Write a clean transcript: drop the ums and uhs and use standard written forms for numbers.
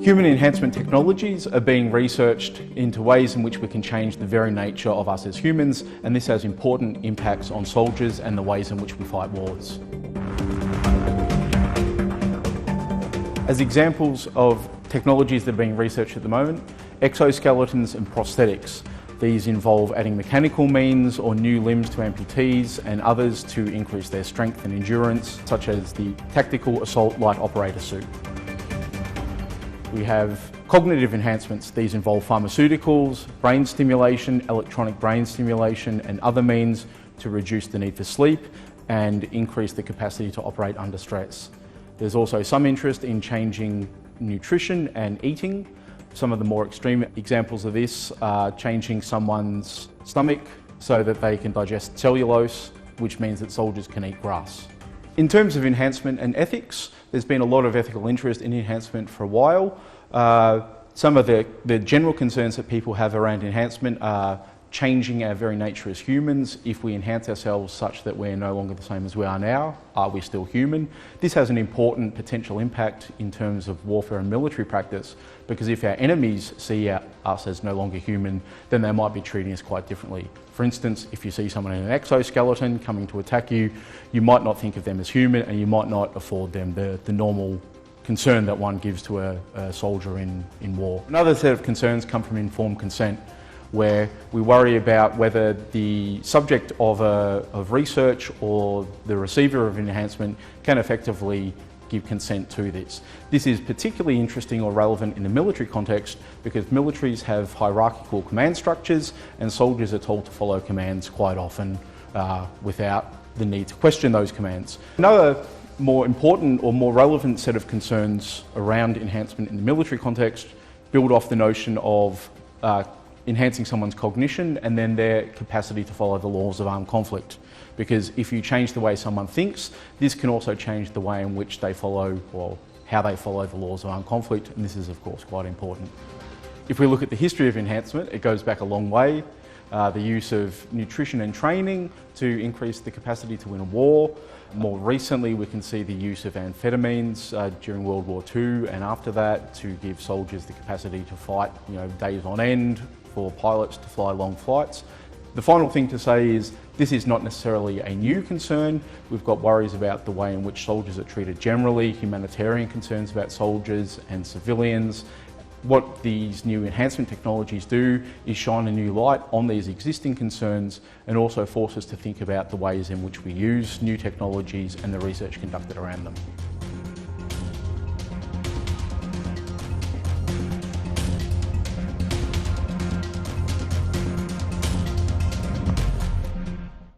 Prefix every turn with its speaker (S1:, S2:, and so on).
S1: Human enhancement technologies are being researched into ways in which we can change the very nature of us as humans, and this has important impacts on soldiers and the ways in which we fight wars. As examples of technologies that are being researched at the moment, exoskeletons and prosthetics. These involve adding mechanical means or new limbs to amputees and others to increase their strength and endurance, such as the Tactical Assault Light Operator Suit. We have cognitive enhancements. These involve pharmaceuticals, brain stimulation, electronic brain stimulation and other means to reduce the need for sleep and increase the capacity to operate under stress. There's also some interest in changing nutrition and eating. Some of the more extreme examples of this are changing someone's stomach so that they can digest cellulose, which means that soldiers can eat grass. In terms of enhancement and ethics, there's been a lot of ethical interest in enhancement for a while. Some of the general concerns that people have around enhancement are changing our very nature as humans. If we enhance ourselves such that we're no longer the same as we are now, are we still human? This has an important potential impact in terms of warfare and military practice, because if our enemies see us as no longer human, then they might be treating us quite differently. For instance, if you see someone in an exoskeleton coming to attack you, you might not think of them as human and you might not afford them the normal concern that one gives to a soldier in war. Another set of concerns come from informed consent, where we worry about whether the subject of research or the receiver of enhancement can effectively give consent to this. This is particularly interesting or relevant in the military context because militaries have hierarchical command structures and soldiers are told to follow commands quite often without the need to question those commands. Another more important or more relevant set of concerns around enhancement in the military context build off the notion of enhancing someone's cognition and then their capacity to follow the laws of armed conflict. Because if you change the way someone thinks, this can also change the way in which they follow or how they follow the laws of armed conflict, and this is of course quite important. If we look at the history of enhancement, it goes back a long way. The use of nutrition and training to increase the capacity to win a war. More recently, we can see the use of amphetamines during World War II and after that to give soldiers the capacity to fight, days on end, for pilots to fly long flights. The final thing to say is this is not necessarily a new concern. We've got worries about the way in which soldiers are treated generally, humanitarian concerns about soldiers and civilians. What these new enhancement technologies do is shine a new light on these existing concerns and also force us to think about the ways in which we use new technologies and the research conducted around them.